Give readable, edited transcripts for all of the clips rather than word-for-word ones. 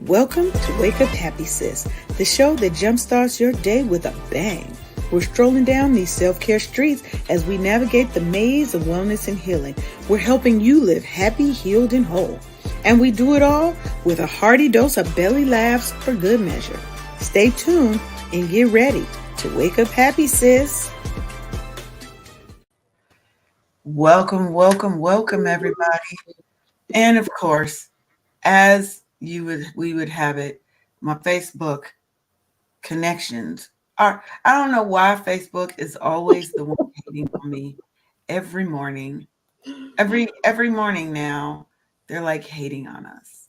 Welcome to Wake Up Happy Sis, the show that jumpstarts your day with a bang. We're strolling down these self-care streets as we navigate the maze of wellness and healing. We're helping you live happy, healed, and whole. And we do it all with a hearty dose of belly laughs for good measure. Stay tuned and get ready to wake up happy, sis. Welcome, everybody. And of course, as we would have it, my Facebook connections are, I don't know why Facebook is always the one hating on me every morning. Every morning now, they're like hating on us.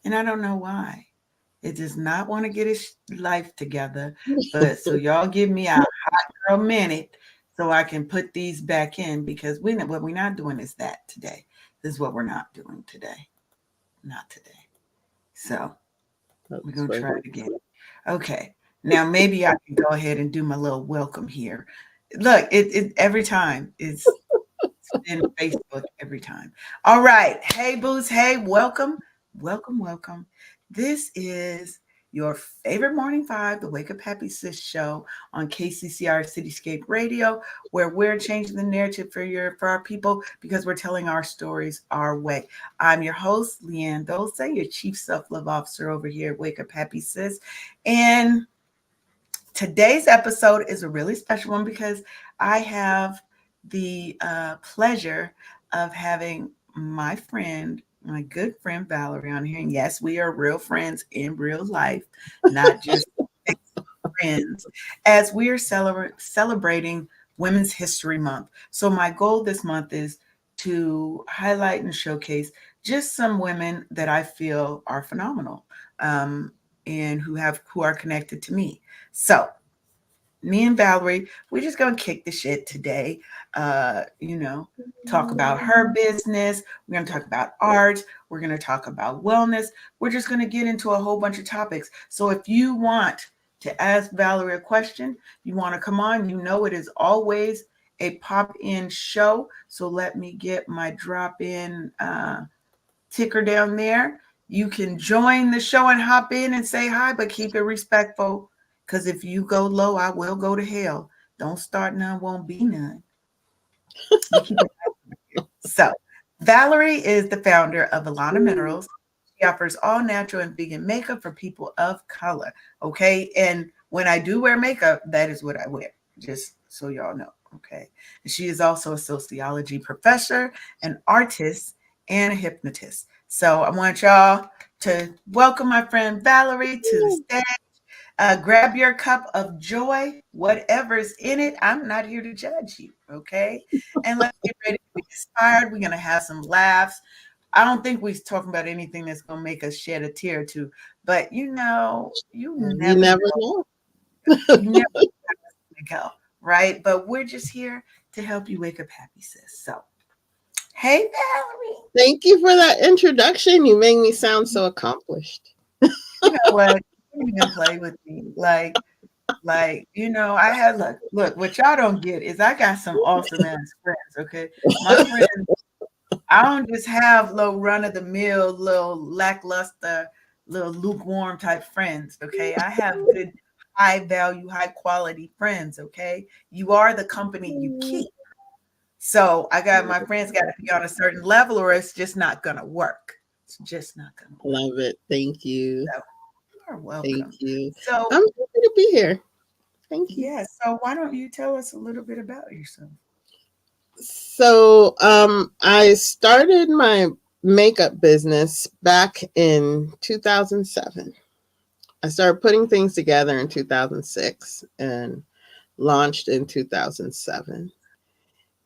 And I don't know why. It does not want to get its life together. But so y'all give me a hot girl minute so I can put these back in, because what we're not doing is that today. This is what we're not doing today. Not today. So we're going to try it again. Okay. Now maybe I can go ahead and do my little welcome here. Look, it every time it's in Facebook every time. All right. Hey, Booze. Hey, welcome. This is your favorite morning vibe, the Wake Up Happy Sis show on KCCR Cityscape Radio, where we're changing the narrative for our people because we're telling our stories our way. I'm your host, LeAnne Dolce, your Chief Self-Love Officer over here at Wake Up Happy Sis. And today's episode is a really special one because I have the pleasure of having my good friend Valerie on here. And yes, we are real friends in real life, not just friends, as we are celebrating Women's History Month. So my goal this month is to highlight and showcase just some women that I feel are phenomenal and who are connected to me. So me and Valerie, we're just going to kick the shit today. Talk about her business. We're going to talk about art. We're going to talk about wellness. We're just going to get into a whole bunch of topics. So if you want to ask Valerie a question, you want to come on, it is always a pop-in show. So let me get my drop-in ticker down there. You can join the show and hop in and say hi, but keep it respectful. Because if you go low, I will go to hell. Don't start none, won't be none. So, Valerie is the founder of Alana Minerals. She offers all natural and vegan makeup for people of color. Okay. And when I do wear makeup, that is what I wear, just so y'all know. Okay. And she is also a sociology professor, an artist, and a hypnotist. So I want y'all to welcome my friend Valerie to the stage. Grab your cup of joy, whatever's in it. I'm not here to judge you, okay? And let's get ready to be inspired. We're going to have some laughs. I don't think we're talking about anything that's going to make us shed a tear or two, but you never know. You never go, right? But we're just here to help you wake up happy, sis. So, hey, Valerie. Thank you for that introduction. You make me sound so accomplished. You know what? You can play with me. I had look, what y'all don't get is I got some awesome ass friends, okay? My friends, I don't just have little run-of-the-mill, little lackluster, little lukewarm type friends, okay? I have good, high value, high quality friends, okay? You are the company you keep. So my friends got to be on a certain level or it's just not gonna work. It's just not gonna work. Love it. Thank you. So, you're welcome. Thank you. So I'm happy to be here. Thank you. Yeah. So why don't you tell us a little bit about yourself? So I started my makeup business back in 2007. I started putting things together in 2006 and launched in 2007.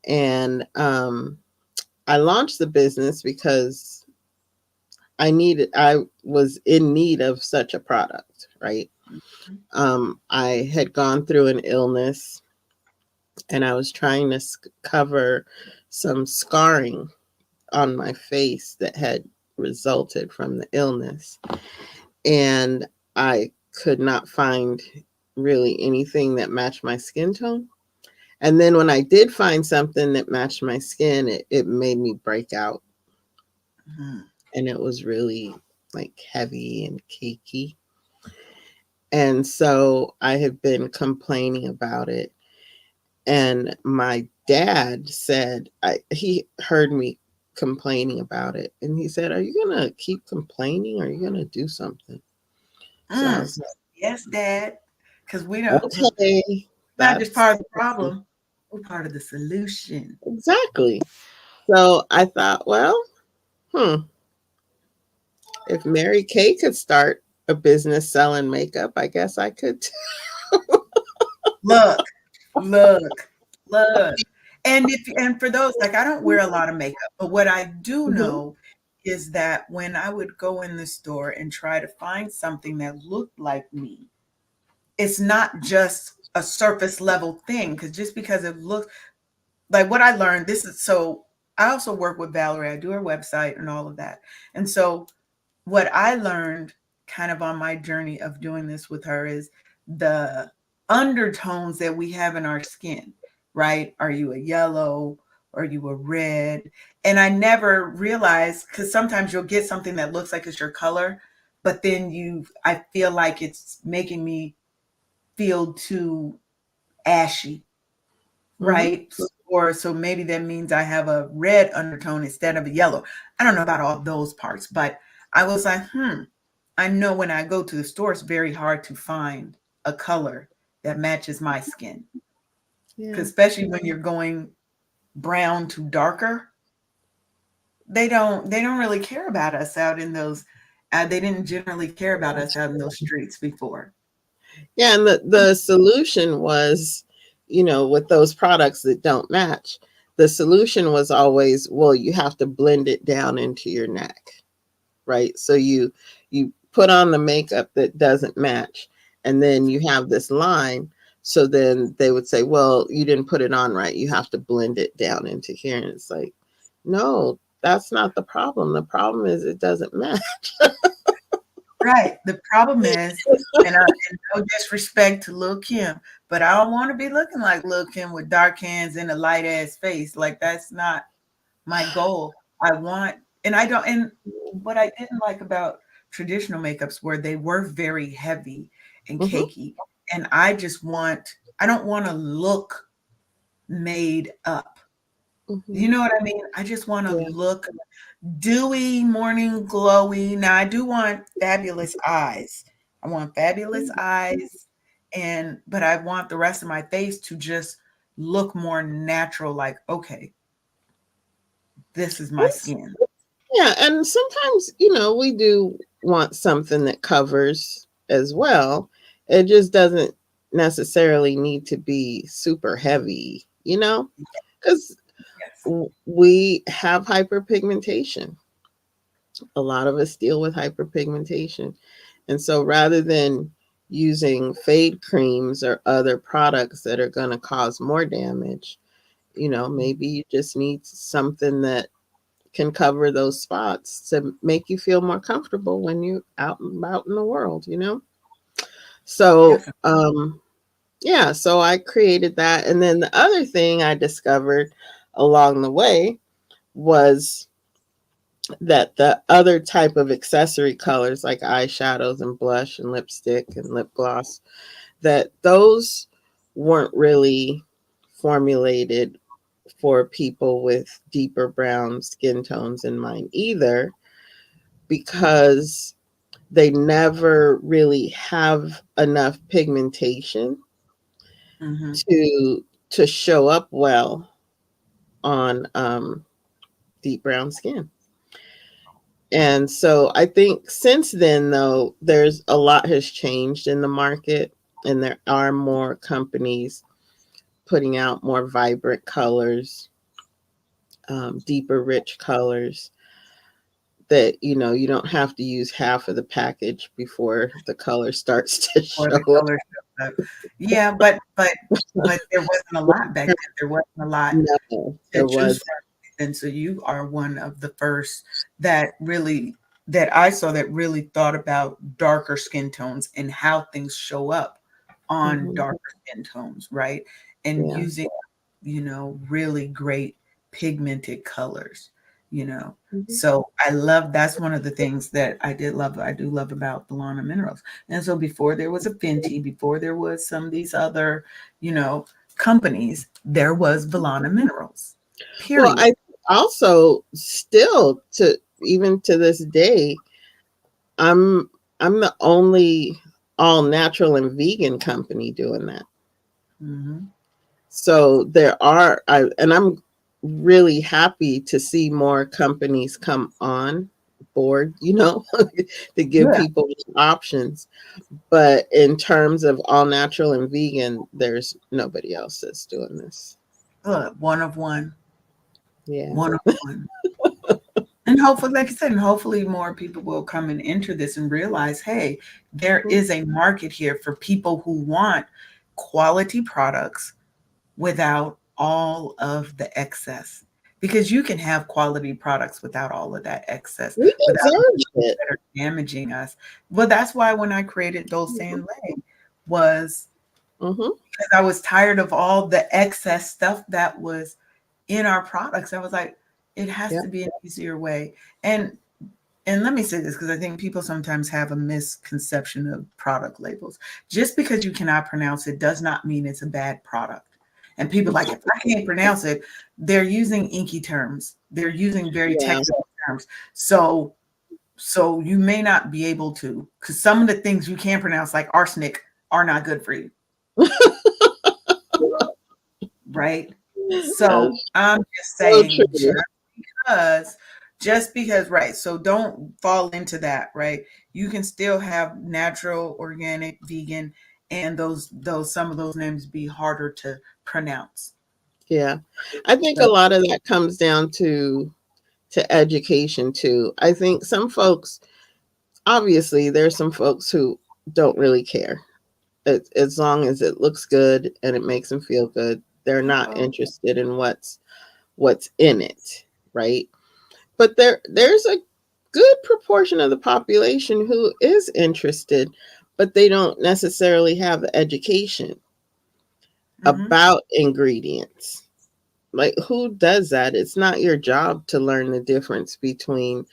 And I launched the business because I was in need of such a product, right? I had gone through an illness and I was trying to cover some scarring on my face that had resulted from the illness. And I could not find really anything that matched my skin tone. And then when I did find something that matched my skin, it made me break out. Mm-hmm. And it was really like heavy and cakey. And so I have been complaining about it. And my dad said, he heard me complaining about it. And he said, "Are you going to keep complaining? Or are you going to do something?" So I Mm. was Yes, Dad. Because we like, don't, we're okay, not just that's part of the problem, we're part of the solution. exactly. So I thought, well, hmm, if Mary Kay could start a business selling makeup, I guess I could. Look, look, look. And for those, like I don't wear a lot of makeup, but what I do Mhm, know is that when I would go in the store and try to find something that looked like me, it's not just a surface level thing. Because just because it looks like what I learned, this is so I also work with Valerie. I do her website and all of that. And so what I learned kind of on my journey of doing this with her is the undertones that we have in our skin, right? Are you a yellow? Are you a red? And I never realized because sometimes you'll get something that looks like it's your color, but then I feel like it's making me feel too ashy, mhm. right? Or so maybe that means I have a red undertone instead of a yellow. I don't know about all those parts, but I was like, I know when I go to the store, it's very hard to find a color that matches my skin. Yeah. Because especially when you're going brown to darker, they don't really care about us out in those. They didn't generally care about us out in those streets before. Yeah, and the solution was, with those products that don't match, the solution was always, well, you have to blend it down into your neck, right? So you put on the makeup that doesn't match, and then you have this line. So then they would say, well, you didn't put it on right. You have to blend it down into here. And it's like, no, that's not the problem. The problem is it doesn't match. Right. The problem is, and no disrespect to Lil Kim, but I don't want to be looking like Lil Kim with dark hands and a light ass face. Like that's not my goal. I want, and I don't, and what I didn't like about traditional makeups were they were very heavy and Hmm. cakey. And I don't want to look made up. You Hmm. know what I mean? I just want to Yeah. look dewy, morning glowy. Now I do want fabulous eyes. I want fabulous eyes but I want the rest of my face to just look more natural like okay, this is my skin. Yeah, and sometimes, we do want something that covers as well. It just doesn't necessarily need to be super heavy, because Yes. we have hyperpigmentation. A lot of us deal with hyperpigmentation. And so rather than using fade creams or other products that are going to cause more damage, maybe you just need something that can cover those spots to make you feel more comfortable when you're out and about in the world. So, Definitely. yeah, so I created that. And then the other thing I discovered along the way was that the other type of accessory colors like eyeshadows and blush and lipstick and lip gloss, that those weren't really formulated for people with deeper brown skin tones in mind either, because they never really have enough pigmentation Hmm. to show up well on deep brown skin. And so I think since then, though, there's a lot has changed in the market, and there are more companies putting out more vibrant colors, deeper, rich colors that you don't have to use half of the package before the color starts to Or show the up. color shows up. Yeah, but there wasn't a lot back then. There wasn't a lot No, to there choose was. from. And so you are one of the first that really that I saw that really thought about darker skin tones and how things show up on Mhm. darker skin tones, right? And Yeah. using, really great pigmented colors. you know. Mhm. So that's one of the things that I do love about Bologna Minerals. And so before there was a Fenty, before there was some of these other, you know, companies, there was Bologna Minerals. Well, Period. I also still to even to this day, I'm I'm the only all natural and vegan company doing that. Mm-hmm. So and I'm really happy to see more companies come on board, to give Yeah. people options. But in terms of all natural and vegan, there's nobody else that's doing this. Look, one of one, Yeah. one of one. And hopefully, like I said, and hopefully more people will come and enter this and realize, hey, there Mhm. is a market here for people who want quality products without all of the excess. Because you can have quality products without all of that excess, We without the deserve things it. that are damaging us. Well, that's why when I created Dolce Mhm. and Lay was Mhm. because I was tired of all the excess stuff that was in our products. I was like, it has Yep. to be an easier way. And and let me say this because I think people sometimes have a misconception of product labels. Just because you cannot pronounce it does not mean it's a bad product. And people like, if I can't pronounce it, they're using inky terms. They're using very Yeah. technical terms. So you may not be able to, because some of the things you can't pronounce, like arsenic, are not good for you. Right? So That's I'm just so saying, true. because right, so don't fall into that, right? You can still have natural, organic, vegan, and those some of those names be harder to pronounce. Yeah. I think a So lot of that comes down to education too. I think some folks, obviously there's some folks who don't really care. As long as it looks good and it makes them feel good, they're not uh-oh. interested in what's in it, right? But there's a good proportion of the population who is interested, but they don't necessarily have the education Hmm. about ingredients. Like, who does that? It's not your job to learn the difference between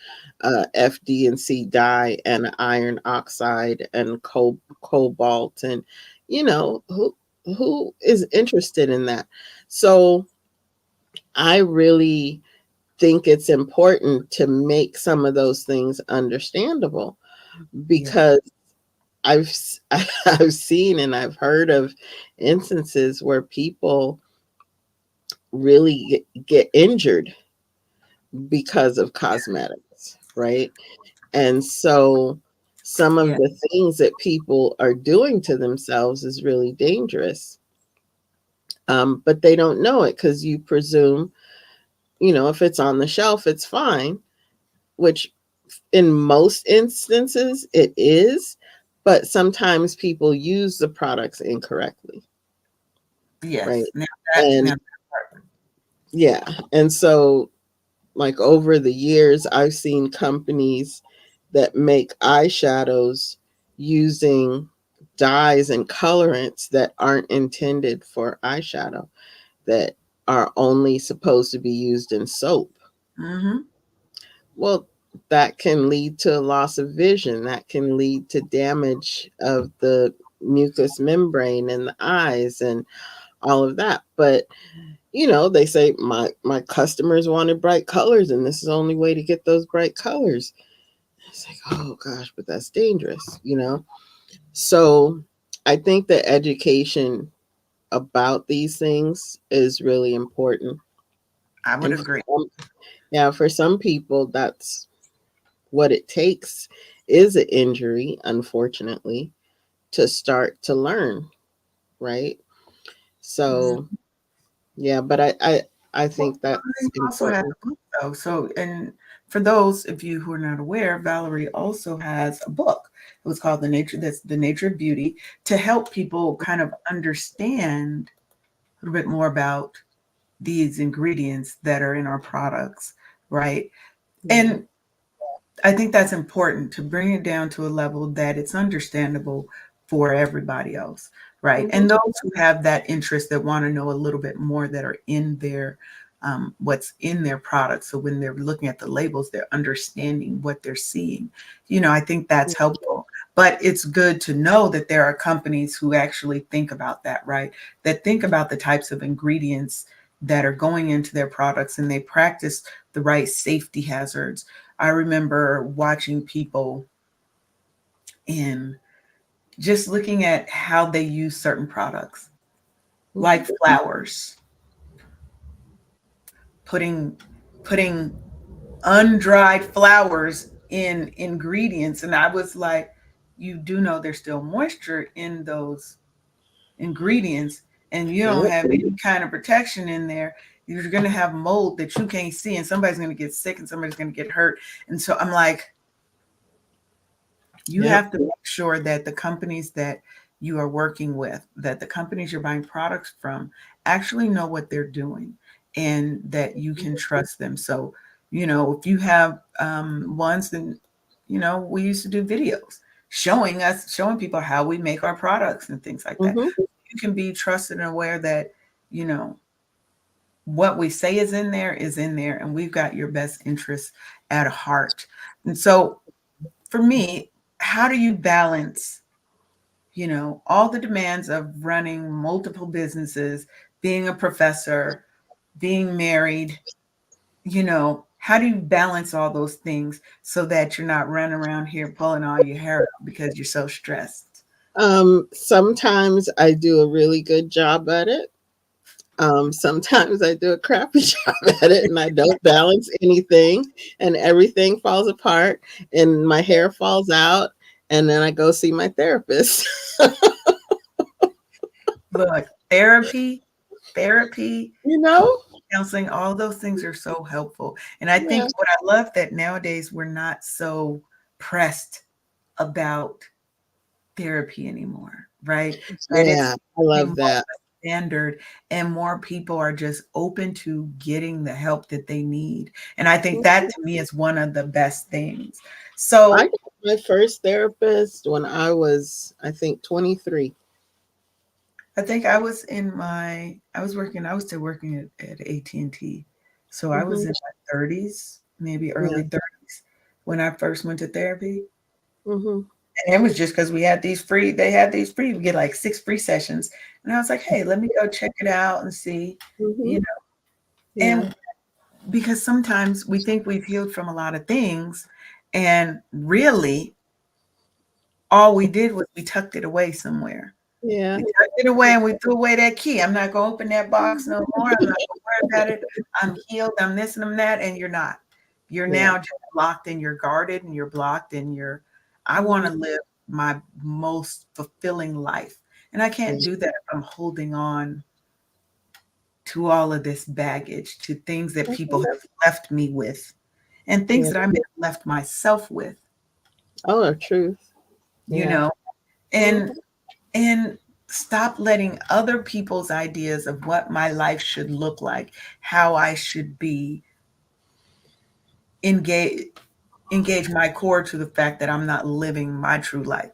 FD&C dye and iron oxide and cobalt, and who is interested in that. So I really think it's important to make some of those things understandable, Yeah. because I've I've seen and I've heard of instances where people really get injured because of cosmetics, right? And so some of Yeah. the things that people are doing to themselves is really dangerous. But they don't know it because you presume, if it's on the shelf, it's fine, which in most instances it is, but sometimes people use the products incorrectly, right? Yes. And Now yeah, and so like over the years, I've seen companies that make eyeshadows using dyes and colorants that aren't intended for eyeshadow, that are only supposed to be used in soap. mm-hmm. Well, that can lead to loss of vision. That can lead to damage of the mucous membrane in the eyes and all of that. But they say my customers wanted bright colors, and this is the only way to get those bright colors. It's like, oh gosh, but that's dangerous. So I think that education about these things is really important. I would And agree. for some people, that's what it takes, is an injury, unfortunately, to start to learn, right? So Mhm. yeah, but I Well, think that's Valerie also has important. a book though. So, and for those of you who are not aware, Valerie also has a book. It was called The Nature of Beauty, to help people kind of understand a little bit more about these ingredients that are in our products, right? Yeah. And I think that's important to bring it down to a level that it's understandable for everybody else, right? Mhm. And those who have that interest that want to know a little bit more that are in there what's in their product. So when they're looking at the labels, they're understanding what they're seeing. I think that's helpful. But it's good to know that there are companies who actually think about that, right? That think about the types of ingredients that are going into their products, and they practice the right safety hazards. I remember watching people and just looking at how they use certain products, like flowers, putting undried flowers in ingredients. And I was like, you do know there's still moisture in those ingredients, and you don't have any kind of protection in there. You're going to have mold that you can't see, and somebody's going to get sick and somebody's going to get hurt. And so I'm like, you have to make sure that the companies that you are working with, that the companies you're buying products from actually know what they're doing, and that you can trust them. So, if you have ones, then, we used to do videos showing people how we make our products and things like that. You can be trusted and aware that, what we say is in there, and we've got your best interests at heart. And so for me, how do you balance, all the demands of running multiple businesses, being a professor, being married, how do you balance all those things so that you're not running around here pulling all your hair out because you're so stressed? Sometimes I do a really good job at it. Sometimes I do a crappy job at it, and I don't balance anything, and everything falls apart, and my hair falls out, and then I go see my therapist. Look, therapy, counseling, all those things are so helpful. And I think what I love that nowadays we're not so pressed about therapy anymore, right? I love that. Standard, and more people are just open to getting the help that they need. And I think that to me is one of the best things. So I got my first therapist when I was, I think, 23. I think I was still working at AT&T. So I was in my 30s, maybe early 30s when I first went to therapy. And it was just because they had these free, we get like 6 free sessions. And I was like, hey, let me go check it out and see, and because sometimes we think we've healed from a lot of things, and really all we did was we tucked it away somewhere. We tucked it away and we threw away that key. I'm not going to open that box no more. I'm not going to worry about it. I'm healed. I'm this and I'm that. And you're not. You're now just locked and you're guarded and you're blocked and I want to live my most fulfilling life. And I can't do that if I'm holding on to all of this baggage, to things that people have left me with, and things that I may have left myself with. Oh, the truth. And stop letting other people's ideas of what my life should look like, how I should be, engage my core to the fact that I'm not living my true life.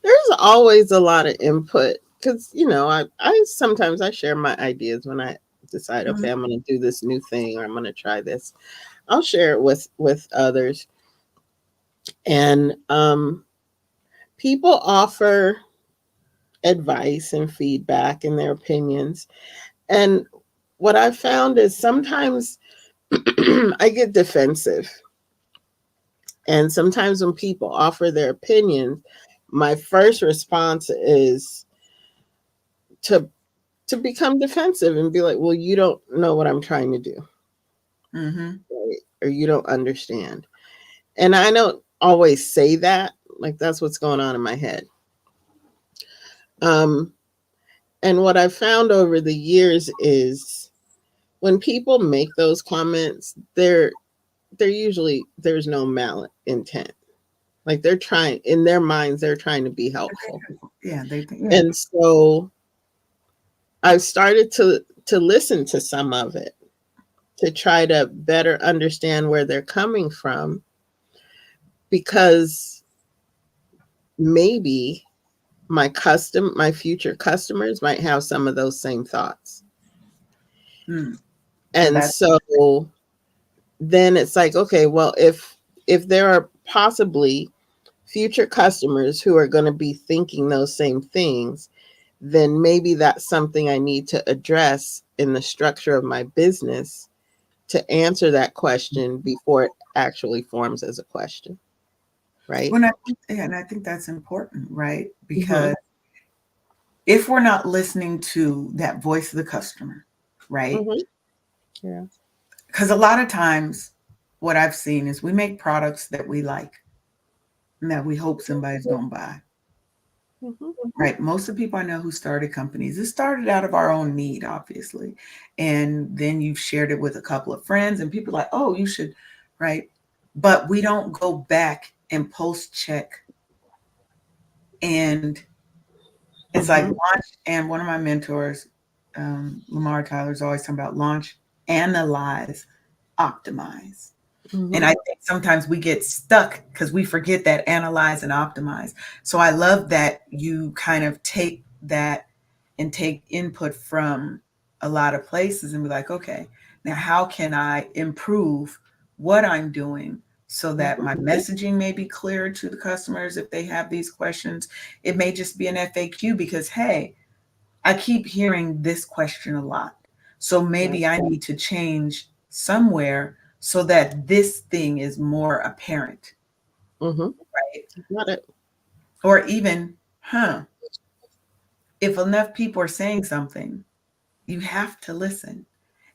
There's always a lot of input because I sometimes I share my ideas when I decide, okay, I'm going to do this new thing or I'm going to try this. I'll share it with others, and people offer advice and feedback and their opinions. And what I found is sometimes I get defensive. And sometimes when people offer their opinions, my first response is to become defensive and be like, well, you don't know what I'm trying to do. Right? Or you don't understand. And I don't always say that. Like, that's what's going on in my head. And what I've found over the years is when people make those comments, they're usually, there's no malintent. Like they're trying, in their minds, they're trying to be helpful. And so I've started to listen to some of it to try to better understand where they're coming from, because maybe my future customers might have some of those same thoughts. Mm. And And that's so then it's like, okay, well, if there are possibly future customers who are going to be thinking those same things, then maybe that's something I need to address in the structure of my business to answer that question before it actually forms as a question, right? when I and I think that's important, right? Mm-hmm. Because if we're not listening to that voice of the customer, right? Mm-hmm. Yeah. Because a lot of times what I've seen is we make products that we like and that we hope somebody's going to buy. Mm-hmm. Right. Most of the people I know who started companies, it started out of our own need, obviously. And then you've shared it with a couple of friends, and people are like, oh, you should, right? But we don't go back and post check. And it's like Mm-hmm. launch. And one of my mentors, Lamar Tyler's always talking about launch, analyze, optimize. And Mm-hmm. I think sometimes we get stuck because we forget that analyze and optimize. So I love that you kind of take that and take input from a lot of places and be like, okay, now how can I improve what I'm doing so that Mm-hmm. my messaging may be clearer to the customers if they have these questions? It may just be an FAQ because, hey, I keep hearing this question a lot. So Right. maybe I need to change somewhere so that this thing is more apparent, Mm-hmm. right? Got it. Or even, if enough people are saying something, you have to listen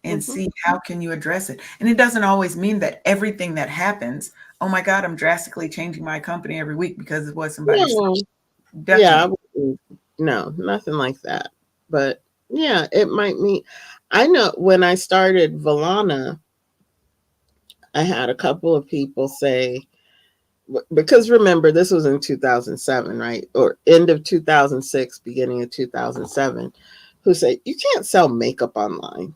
and Mm-hmm. see how can you address it. And it doesn't always mean that everything that happens, oh my God, I'm drastically changing my company every week because of what somebody said. No. Yeah. Definitely. No, nothing like that. But yeah, it might mean. I know when I started Valana, I had a couple of people say, because remember, this was in 2007, right? Or end of 2006, beginning of 2007, who said, you can't sell makeup online.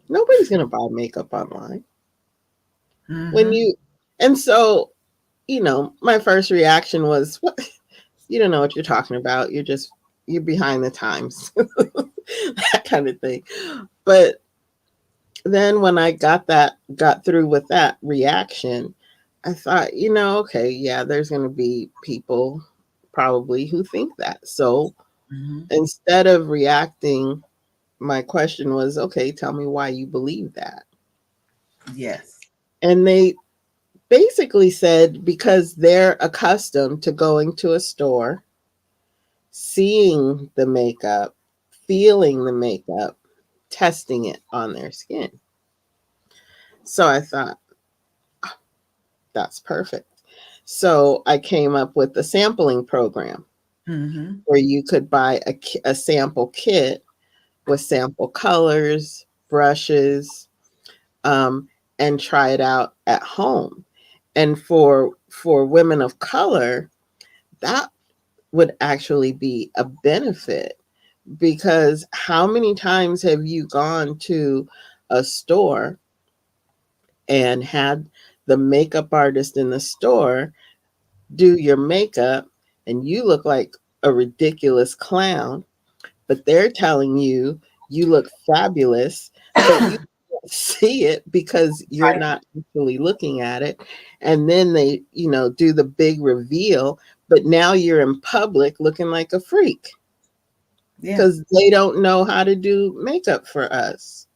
Nobody's going to buy makeup online. When Mm-hmm. you, and so, my first reaction was, what? You don't know what you're talking about. You're behind the times, that kind of thing. But then when I got through with that reaction, I thought, okay, yeah, there's going to be people probably who think that. So Mm-hmm. instead of reacting, my question was, okay, tell me why you believe that. Yes. And they basically said because they're accustomed to going to a store, seeing the makeup, feeling the makeup, testing it on their skin. So I thought, that's perfect. So I came up with the sampling program Mm-hmm. where you could buy a sample kit with sample colors, brushes, um, and try it out at home. And for women of color, that would actually be a benefit, because how many times have you gone to a store and had the makeup artist in the store do your makeup and you look like a ridiculous clown, but they're telling you you look fabulous, but you can't see it because you're Right. not actually looking at it. And then they, do the big reveal, but now you're in public looking like a freak Yeah. because they don't know how to do makeup for us,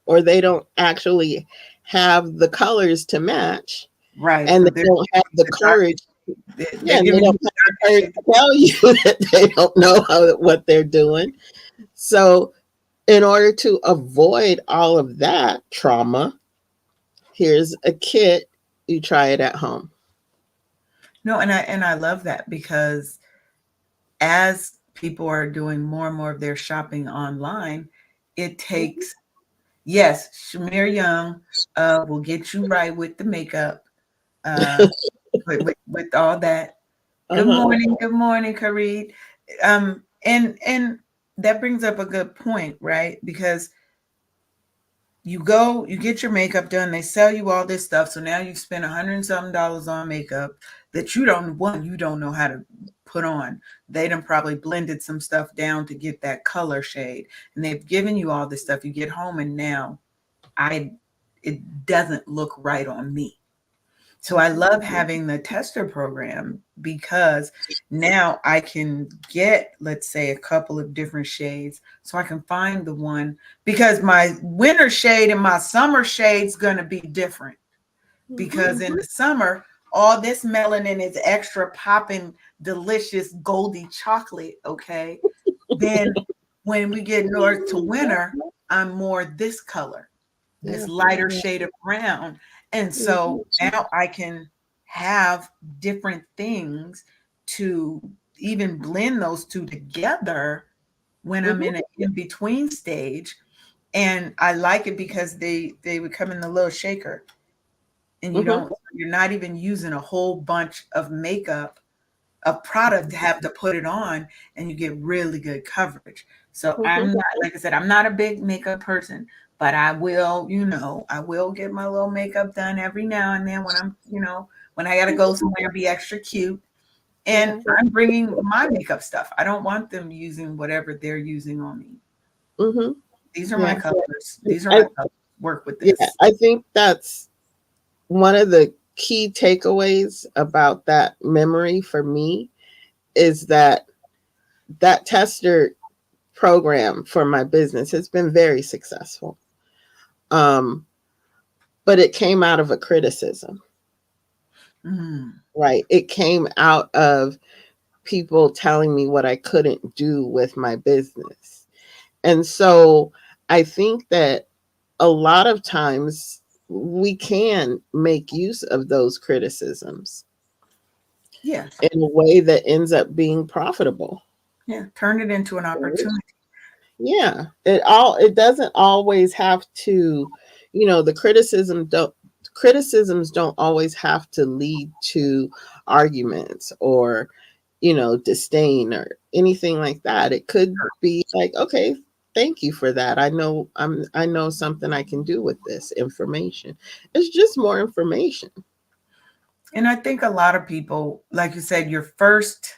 or they don't actually have the colors to match, Right. and So they they're don't have the the dark, courage. Yeah, they're and they giving don't you the have the dark courage shade. to tell you that they don't know what they're doing. So, in order to avoid all of that trauma, here's a kit. You try it at home. No, and I love that because as people are doing more and more of their shopping online, it Mhm. takes, yes, Shamir Young will get you right with the makeup, uh, with all that. Uh-huh. Good morning, Kareed. And that brings up a good point, right? Because you go, you get your makeup done, they sell you all this stuff, so now you've spent $100 and something on makeup that you don't know how to put on. They done probably blended some stuff down to get that color shade. And they've given you all this stuff. You get home and now it doesn't look right on me. So I love having the tester program because now I can get, let's say, a couple of different shades so I can find the one, because my winter shade and my summer shade's going to be different, because in the summer, all this melanin is extra popping, delicious, goldy chocolate. Okay. Then when we get north to winter, I'm more this color, this lighter shade of brown. And so now I can have different things to even blend those two together when I'm in an in-between stage. And I like it because they would come in the little shaker, and you're not even using a whole bunch of makeup, of product to have to put it on, and you get really good coverage. So I'm not, like I said, I'm not a big makeup person, but I will, I will get my little makeup done every now and then when I'm, when I got to go somewhere and be extra cute. And I'm bringing my makeup stuff. I don't want them using whatever they're using on me. These are my colors. These are my colors. Work with this. Yeah, I think that's one of the key takeaways about that memory for me, is that tester program for my business has been very successful. But it came out of a criticism, right? It came out of people telling me what I couldn't do with my business. And so I think that a lot of times we can make use of those criticisms in a way that ends up being profitable. Yeah, turn it into an opportunity. Yeah, it doesn't always have to, the criticisms don't always have to lead to arguments or, disdain or anything like that. It could be like, okay, thank you for that. I know something I can do with this information. It's just more information. And I think a lot of people, like you said, your first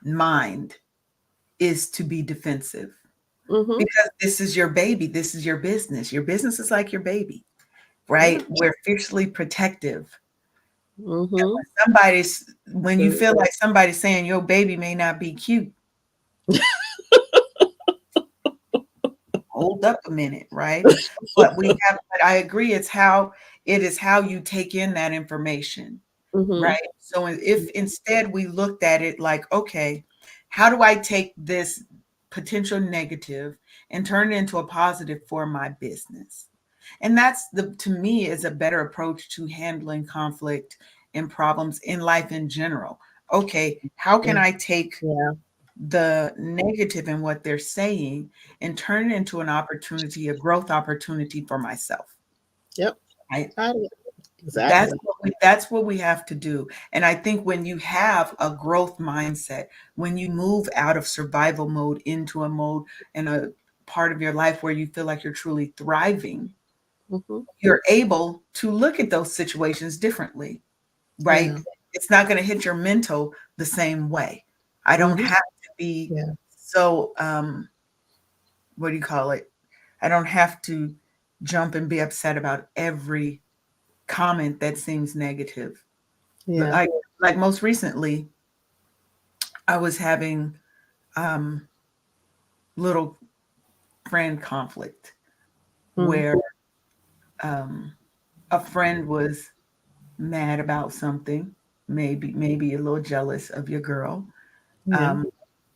mind is to be defensive, because this is your baby. This is your business. Your business is like your baby, right? We're fiercely protective. When you feel like somebody's saying your baby may not be cute, hold up a minute, right? But I agree, it is how you take in that information, right? So if instead we looked at it like, okay, how do I take this potential negative and turn it into a positive for my business? And that's to me, is a better approach to handling conflict and problems in life in general. Okay, how can I take the negative in what they're saying and turn it into an opportunity, a growth opportunity for myself? Yep. Right? Exactly. That's what we have to do. And I think when you have a growth mindset, when you move out of survival mode into a mode and a part of your life where you feel like you're truly thriving, you're able to look at those situations differently, right? It's not going to hit your mental the same way. I don't have to be so, what do you call it? I don't have to jump and be upset about every comment that seems negative. Like most recently, I was having little friend conflict where a friend was mad about something, maybe a little jealous of your girl,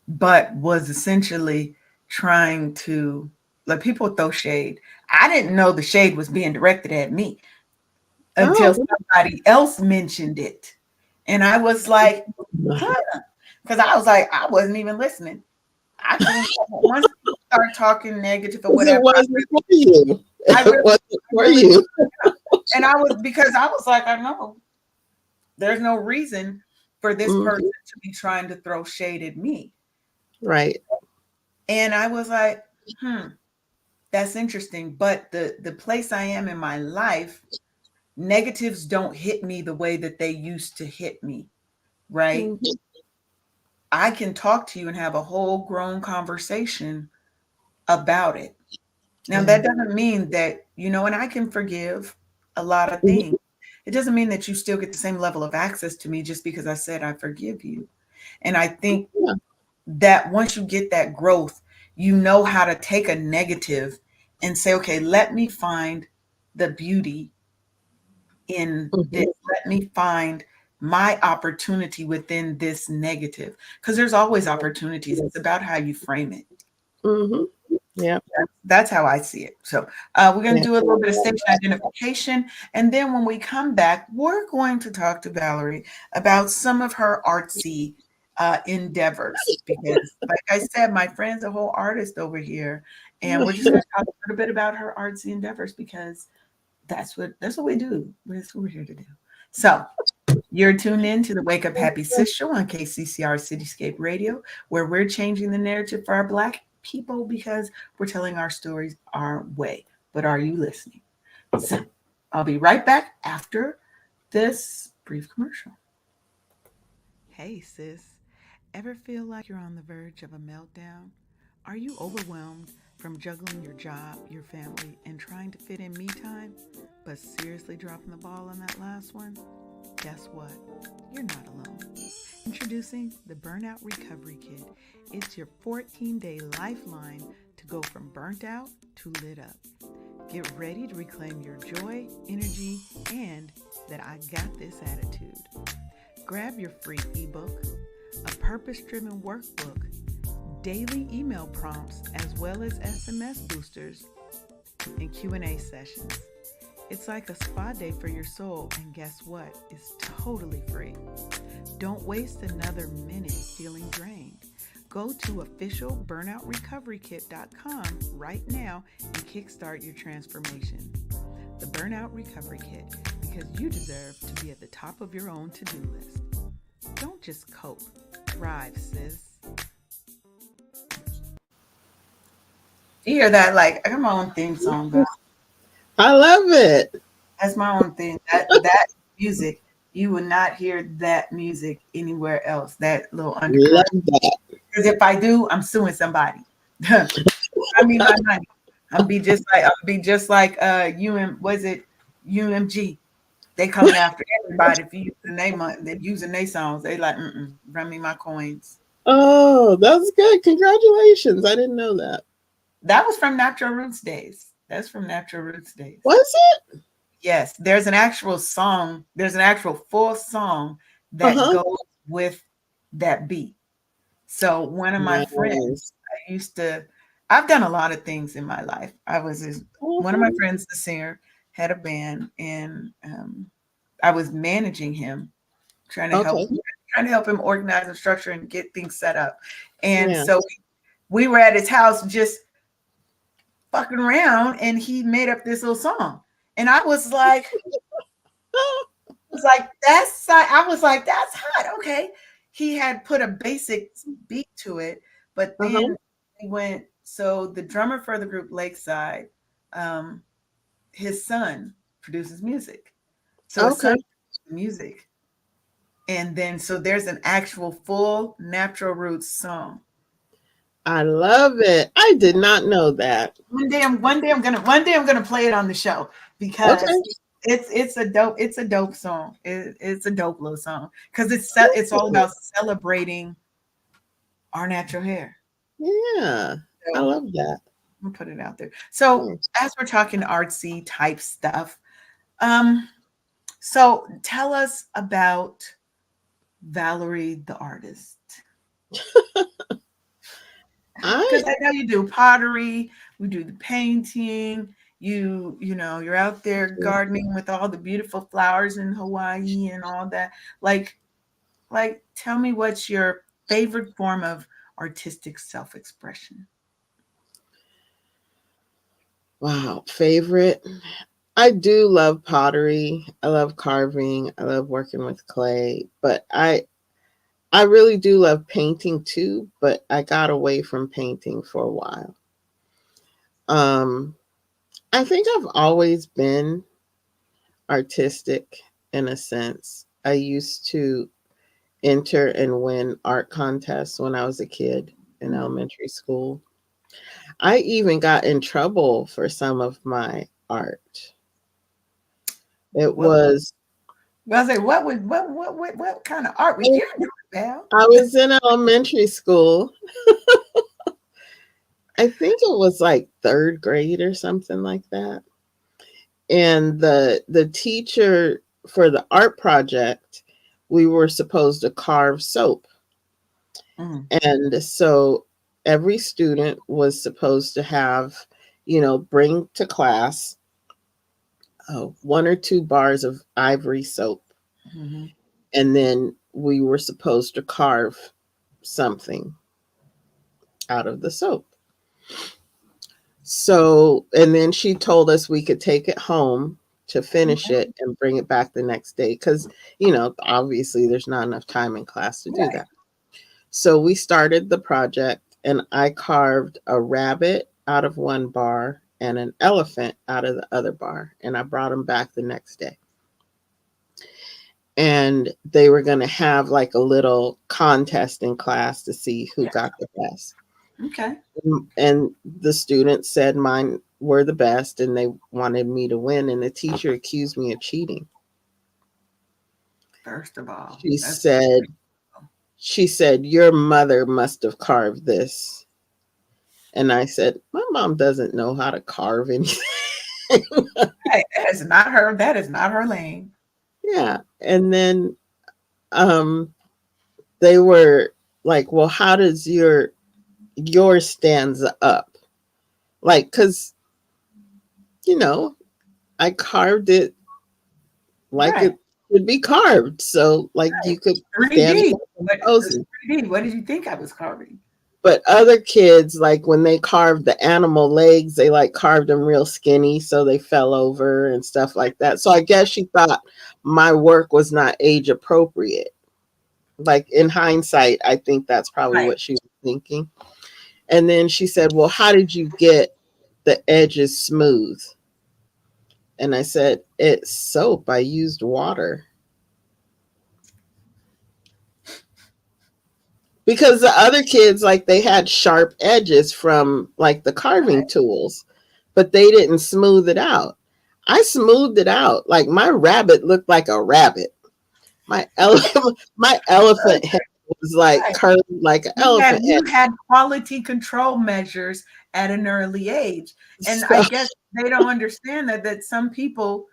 but was essentially trying to, like, people throw shade. I didn't know the shade was being directed at me until somebody else mentioned it. And I was like, because I was like, I wasn't even listening. I couldn't, once people start talking negative or whatever. It wasn't for you. It wasn't for you. And because I was like, I know there's no reason for this person to be trying to throw shade at me. Right. And I was like, that's interesting. But the place I am in my life, negatives don't hit me the way that they used to hit me. right? Mhm. I can talk to you and have a whole grown conversation about it. Now, Yeah. that doesn't mean that, and I can forgive a lot of Mhm. things. It doesn't mean that you still get the same level of access to me just because I said I forgive you. And I think Yeah. that once you get that growth, you know how to take a negative and say, okay, let me find the beauty in this. Mhm. Let me find my opportunity within this negative. Because there's always opportunities. It's about how you frame it. Mhm. Yeah. That's how I see it. So we're going to Yeah. do a little bit of station identification. And then when we come back, we're going to talk to Valerie about some of her artsy endeavors. Because, like I said, my friend's a whole artist over here. And we're just going to talk a little bit about her artsy endeavors because that's what we do. That's what we're here to do. So you're tuned in to the Wake Up Happy Sis show on KCCR Cityscape Radio, where we're changing the narrative for our Black people because we're telling our stories our way. But are you listening? So I'll be right back after this brief commercial. Hey, sis. Ever feel like you're on the verge of a meltdown? Are you overwhelmed from juggling your job, your family, and trying to fit in me time, but seriously dropping the ball on that last one? Guess what? You're not alone. Introducing the Burnout Recovery Kit. It's your 14-day lifeline to go from burnt out to lit up. Get ready to reclaim your joy, energy, and that I got this attitude. Grab your free ebook, a purpose-driven workbook, daily email prompts, as well as SMS boosters and Q&A sessions. It's like a spa day for your soul, and guess what? It's totally free. Don't waste another minute feeling drained. Go to officialburnoutrecoverykit.com right now and kickstart your transformation. The Burnout Recovery Kit, because you deserve to be at the top of your own to-do list. Don't just cope. Thrive, sis. You hear that? Like, I got my own theme song, girl. I love it. That's my own thing. That music, you will not hear that music anywhere else. That little undercurrent. Love that. Because if I do, I'm suing somebody. I mean my money. I'll be just like was it UMG? They coming after everybody if you using their money, they're using their songs. They like, run me my coins. Oh, that's good. Congratulations. I didn't know that. That was from Natural Roots days. That's from Natural Roots days. Was it? Yes, there's an actual song. There's an actual full song that Uh-huh. goes with that beat. So one of my friends, Nice. I used to. I've done a lot of things in my life. One of my Mhm. friends, the singer, had a band, and I was managing him, trying to help Okay. trying to help him organize and structure and get things set up. And Yeah. so we were at his house just fucking around, and he made up this little song, and I was like, that's hot. Okay. He had put a basic beat to it, but Uh-huh. then he went, so the drummer for the group Lakeside, um, his son produces music. So his son Okay. produces music. And then so there's an actual full Natural Roots song. I love it. I did not know that. One day I'm gonna play it on the show because Okay. it's a dope song. It's a dope little song because it's all about celebrating our natural hair. Yeah. I So love that. I'm gonna put it out there. So Nice. as we're talking artsy type stuff, um, so tell us about Valerie the artist. Because I I know you do pottery, we do the painting, you're out there gardening with all the beautiful flowers in Hawaii and all that. Like tell me what's your favorite form of artistic self-expression? wow, favorite. I do love pottery. I love carving. I love working with clay, but I really do love painting too, but I got away from painting for a while. Um I think I've always been artistic in a sense. I used to enter and win art contests when I was a kid in Mhm. elementary school. I even got in trouble for some of my art. It What? was, Well, I say, what kind of art was you doing, Val? I was in elementary school. I think it was like third grade or something like that. And the teacher for the art project, we were supposed to carve soap. Mm. And so every student was supposed to have, bring to class one or two bars of ivory soap. Hmm. And then we were supposed to carve something out of the soap. So, and then she told us we could take it home to finish Okay. it and bring it back the next day. Because, obviously there's not enough time in class to do Right. that. So we started the project, and I carved a rabbit out of one bar and an elephant out of the other bar. And I brought them back the next day. And they were going to have like a little contest in class to see who Yeah. got the best. Okay. And the students said mine were the best and they wanted me to win. And the teacher accused me of cheating. First of all, She that's said, she said, your mother must have carved this. And I said, my mom doesn't know how to carve anything. right. That is not her. That is not her lane. Yeah. And then they were like, well, how does yours stands up? Like, because, you know, I carved it like Right. it would be carved. So, like, you could stand 3D. up and What pose was it. 3D? What did you think I was carving? But other kids, like when they carved the animal legs, they like carved them real skinny, so they fell over and stuff like that. So I guess she thought my work was not age appropriate. Like in hindsight, I think that's probably Right. what she was thinking. And then she said, well, how did you get the edges smooth? And I said, it's soap. I used water. Because the other kids, like, they had sharp edges from like the carving tools, but they didn't smooth it out. I smoothed it out. Like my rabbit looked like a rabbit. My elephant, my elephant head was like Right. curved like an elephant head. You had quality control measures at an early age. And I So, guess they don't understand that some people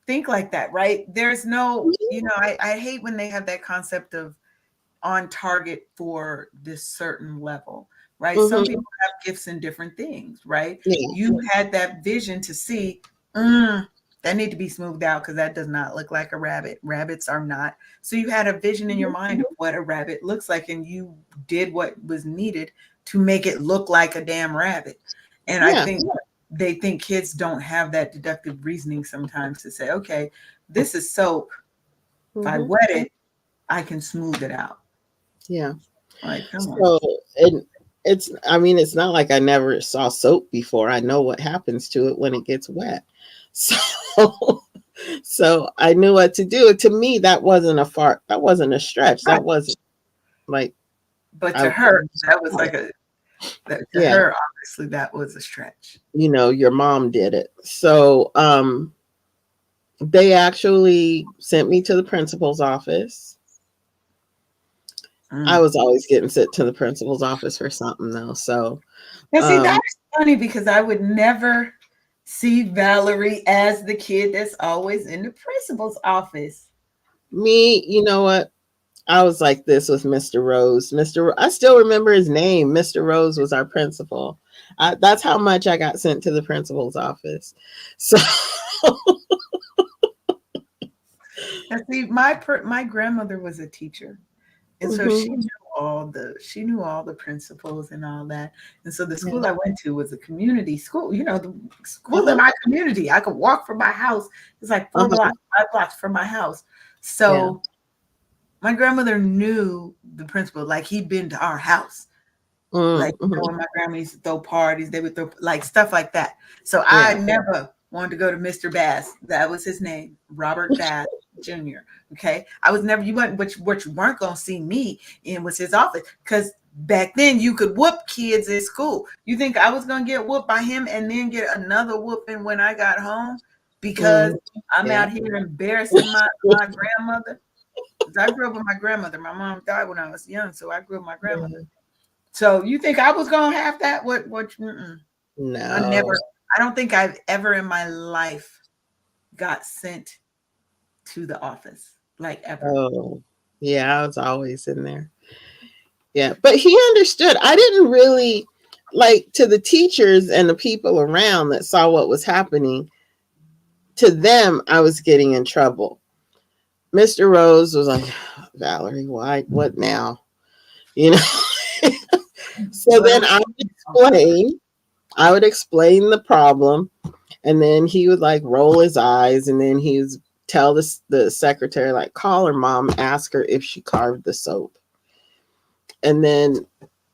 think like that, right? There's no, I hate when they have that concept of on target for this certain level, right? Some mhm, people have gifts in different things, right? yeah, You had that vision to see, that need to be smoothed out because that does not look like a rabbit. Rabbits are not. So you had a vision in your mind of what a rabbit looks like, and you did what was needed to make it look like a damn rabbit. And I yeah, think they think kids don't have that deductive reasoning sometimes to say, okay, this is soap. If I mhm, wet it, I can smooth it out. yeah. Like, come on. So, and it's, I mean, it's not like I never saw soap before. I know what happens to it when it gets wet. So, so I knew what to do. To me, that wasn't a fart. That wasn't a stretch. Right. That wasn't like But I. to her, that was like to Yeah, her, obviously, that was a stretch. your mom did it. So, they actually sent me to the principal's office. I Mm. was always getting sent to the principal's office for something though. So, Now, see, um, that's funny because I would never see Valerie as the kid that's always in the principal's office. me, you know what? I was like this with Mr. Rose. I still remember his name. Mr. Rose was our principal. That's how much I got sent to the principal's office. So, Now, see, my grandmother was a teacher, and so mhm, she knew all the principals and all that. And so the yeah, school I went to was a community school. The school in uh-huh, my community. I could walk from my house. It's like uh-huh, 5 blocks from my house. yeah, So my grandmother knew the principal, like he'd been to our house. Like, mhm, when my grandma used to throw parties, they would throw like stuff like that. So I yeah, never wanted to go to Mr. Bass. That was his name, Robert Bass. junior. Okay. I was never, you weren't, what you weren't going to see me in was his office. Because back then you could whoop kids at school. You think I was going to get whooped by him and then get another whooping when I got home? Because I'm out here embarrassing my grandmother. I grew up with my grandmother. My mom died when I was young, so I grew up with my grandmother. So you think I was gonna have that? What? No, I don't think I've ever in my life got sent to the office, like ever. Oh, yeah, I was always in there. Yeah, but he understood. I didn't really like to the teachers and the people around that saw what was happening. To them, I was getting in trouble. Mr. Rose was like, Valerie, why? What now? You know. So then I would explain the problem, and then he would like roll his eyes, and then he would tell the secretary, like, call her mom, ask her if she carved the soap. And then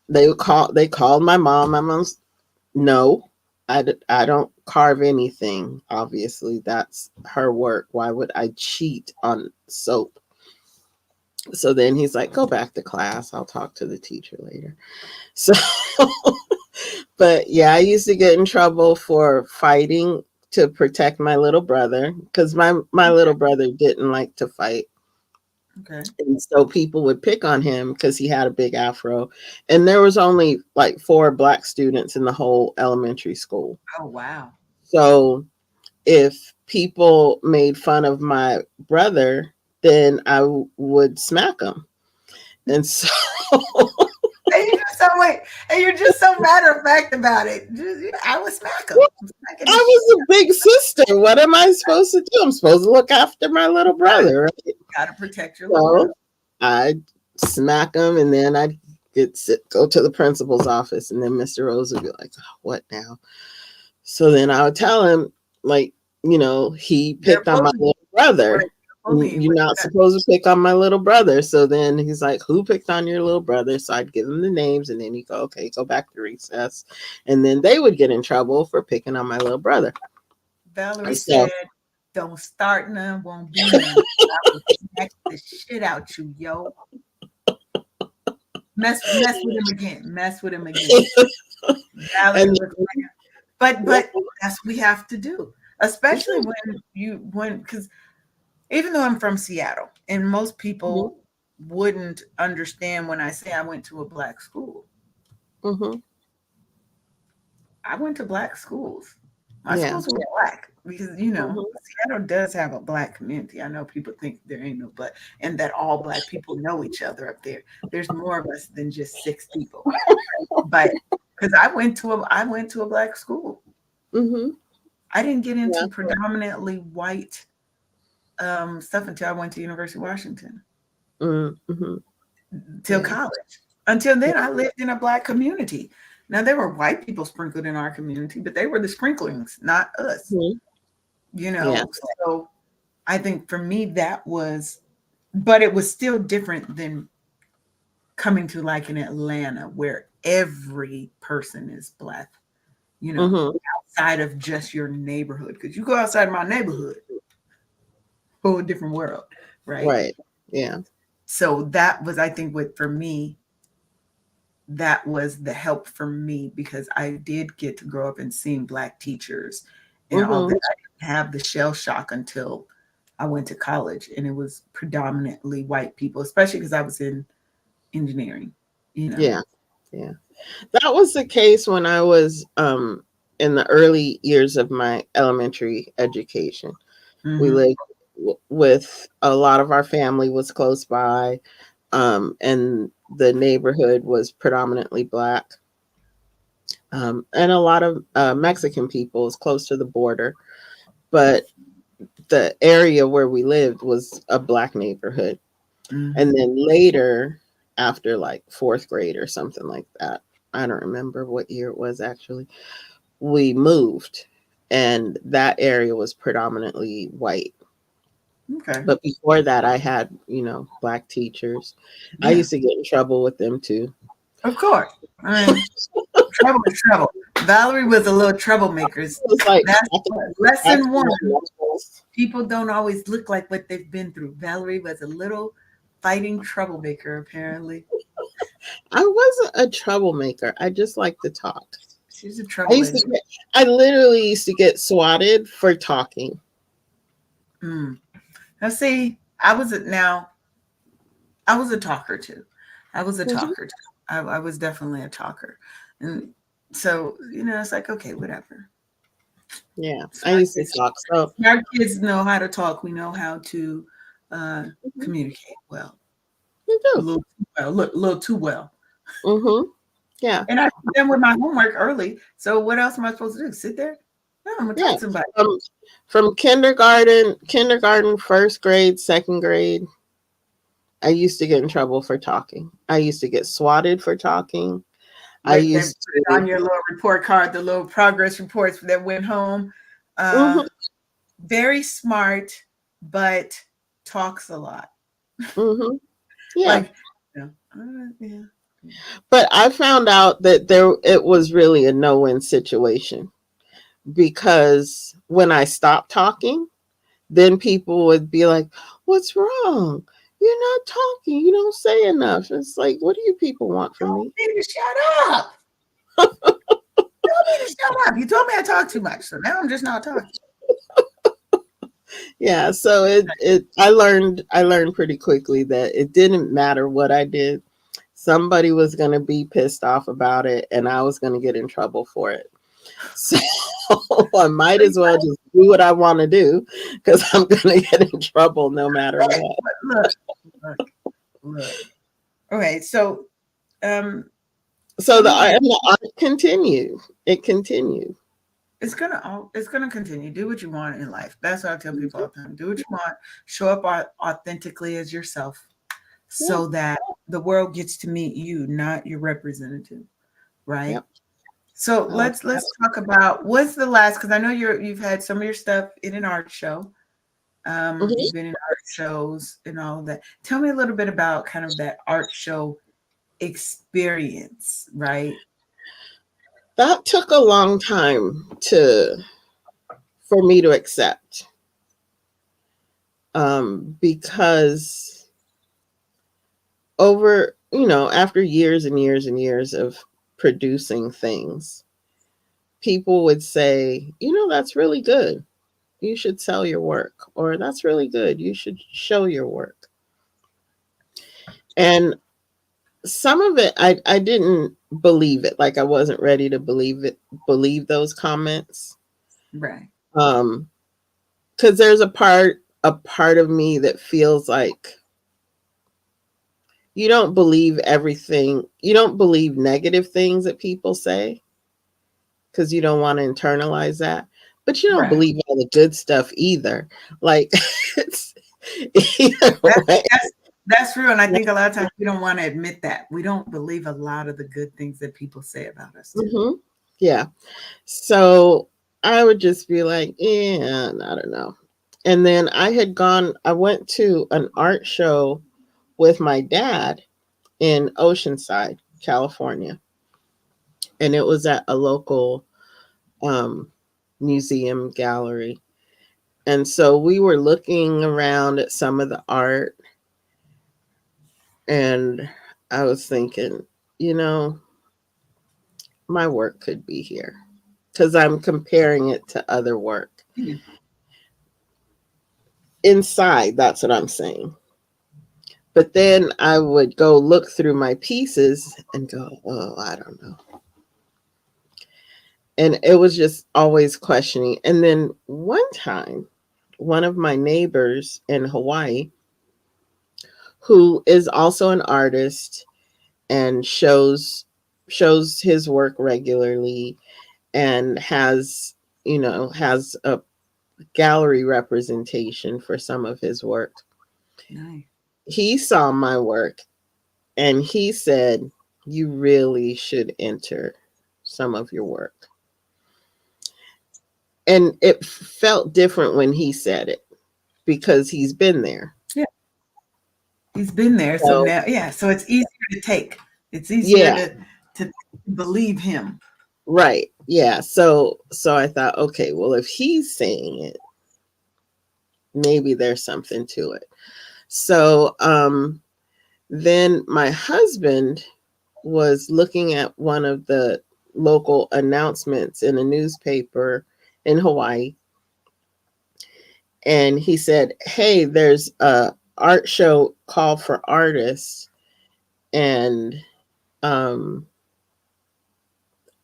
they called my mom. My mom's, no, I don't carve anything. Obviously, that's her work. Why would I cheat on soap? So then he's like, go back to class. I'll talk to the teacher later. So, but yeah, I used to get in trouble for fighting to protect my little brother, because my little brother didn't like to fight. Okay. And so people would pick on him because he had a big afro. And there was only like 4 Black students in the whole elementary school. Oh, wow. So if people made fun of my brother, then I would smack him. And so and you're just so matter of fact about it. I would smack him. I was a big sister. What am I supposed to do? I'm supposed to look after my little brother, right? You gotta protect your little brother. I'd smack him, and then I'd go to the principal's office, and then Mr. Rose would be like, oh, what now? So then I would tell him, like, he picked on my little brother. You're not supposed to pick on my little brother. So then he's like, who picked on your little brother? So I'd give him the names, and then he'd go, okay, go back to recess. And then they would get in trouble for picking on my little brother. Valerie said, don't start none, won't be none. I will smack the shit out you, yo. Mess with him again. Valerie but that's what we have to do. Especially because even though I'm from Seattle, and most people wouldn't understand when I say I went to a Black school. Mm-hmm. I went to Black schools. My schools were Black because, Seattle does have a Black community. I know people think there ain't no Black, and that all Black people know each other up there. There's more of us than just 6 people. But because I went to a Black school. Mm-hmm. I didn't get into predominantly white stuff until I went to University of Washington. Mm-hmm. Till college. Until then, I lived in a Black community. Now, there were white people sprinkled in our community, but they were the sprinklings, not us. Mm-hmm. So I think for me but it was still different than coming to like in Atlanta, where every person is Black, outside of just your neighborhood. Because you go outside my neighborhood, whole different world, right? Right. Yeah. So that was, I think, for me, that was the help for me, because I did get to grow up and seeing Black teachers and all that. I didn't have the shell shock until I went to college, and it was predominantly white people, especially because I was in engineering. Yeah. Yeah. That was the case when I was in the early years of my elementary education. Mm-hmm. We lived with a lot of our family was close by, and the neighborhood was predominantly Black, and a lot of Mexican people is close to the border, but the area where we lived was a Black neighborhood. Mm-hmm. And then later, after like 4th grade or something like that, I don't remember what year it was actually, we moved, and that area was predominantly white. Okay. But before that, I had, Black teachers. Yeah. I used to get in trouble with them too. Of course. I mean, trouble is trouble. Valerie was a little troublemaker. Like, that's lesson 1 People don't always look like what they've been through. Valerie was a little fighting troublemaker, apparently. I wasn't a troublemaker. I just like to talk. She's a I used to troublemaker. I literally used to get swatted for talking. Mm. Now, see, I was a talker too. I was a Mhm. talker too. I was definitely a talker. And so, it's like, okay, whatever. Yeah, I Smart used to kids, talk. So smart kids know how to talk. We know how to mhm, communicate well, you a do. little too well, look, a little too well. Mm-hmm. Yeah, And I did them with my homework early. So what else am I supposed to do? Sit there? No, I'm gonna talk yeah. to somebody. Um, from kindergarten, first grade, second grade, I used to get in trouble for talking. I used to get swatted for talking. I Right, then used put it on to. your little report card, the little progress reports that went home. Uh, Hmm. very smart, but talks a lot. Hmm. Yeah, Like, yeah. but I found out that it was really a no-win situation because when I stopped talking, then people would be like, "What's wrong? You're not talking. You don't say enough." It's like, what do you people want from Told me? me to shut up. Told me to shut up. You told me I talk too much, so now I'm just not talking. Yeah, so I learned pretty quickly that it didn't matter what I did. Somebody was going to be pissed off about it and I was going to get in trouble for it. So I might as well just do what I want to do because I'm going to get in trouble no matter Right. what. Look, look, look. Okay, so So tell me about the art continued. It continued. it's gonna continue. Do what you want in life. That's what I tell people all the time. Do what you want. Show up authentically as yourself, Yeah. so that the world gets to meet you, not your representative. Right. Yep. So I like let's talk about what's the last, because I know you've had some of your stuff in an art show. that. You've been in art shows and all of that. Tell me a little bit about kind of that art show experience, right? That took a long time to for me to accept, because after years and years and years of producing things, people would say, that's really good, you should sell your work, or that's really good, you should show your work. And some of it, I didn't believe it. Like, I wasn't ready to believe those comments. Right. Because there's a part of me that feels like you don't believe everything. You don't believe negative things that people say because you don't want to internalize that. But you don't Right. believe all the good stuff either. Like, it's, That, right? that's true. And I think a lot of times we don't want to admit that. We don't believe a lot of the good things that people say about us too. Hmm. Yeah. So I would just be like, yeah, I don't know. And then I went to an art show with my dad in Oceanside, California. And it was at a local um, museum gallery. And so we were looking around at some of the art, and I was thinking, you know, my work could be here because I'm comparing it to other work. Yeah. Inside, that's what I'm saying. But then I would go look through my pieces and go, oh, I don't know. And it was just always questioning. And then one time, one of my neighbors in Hawaii, who is also an artist and shows his work regularly and has a gallery representation for some of his work. Nice. He saw my work and he said, you really should enter some of your work. And it felt different when he said it because he's been there. Yeah. He's been there. So So now, yeah. So it's easier to take. It's easier yeah, to believe him. right. Yeah. So I thought, okay, well, if he's saying it, maybe there's something to it. So then my husband was looking at one of the local announcements in a newspaper in Hawaii. And he said, hey, there's a art show call for artists. And